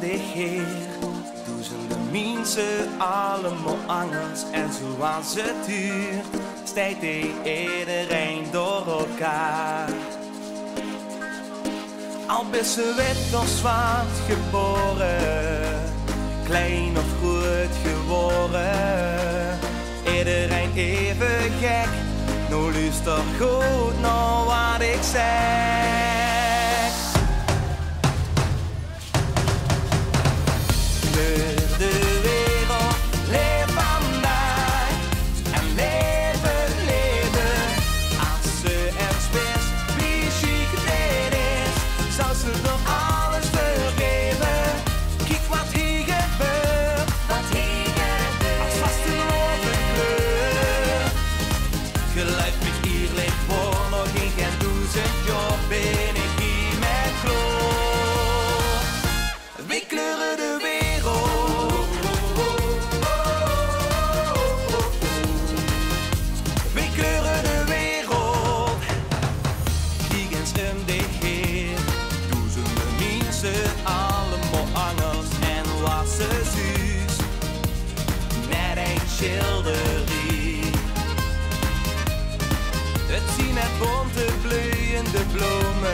de Heer. Duizenden mensen, allemaal angels en zoals het duurt, steekt iedereen door elkaar. Al is ze wit of zwart geboren, klein of goed geworden, iedereen even gek. Nou luister goed naar wat ik zeg. De wereld leeft vandaag en leven, leven. Als ze ergens wist wie chic dit is, zou ze nog alles vergeven. Kijk wat hier gebeurt, als vast een kleur. Geluid mich hier ligt voor nog geen 1000 jaar ben ik hier met gloor. We kleuren de wereld. We kleuren de wereld. Kijk eens om de Heer. Duizenden mensen, allemaal angels en wassen zuus. Net een schilderie. Het zien het bonte bloeiende bloemen.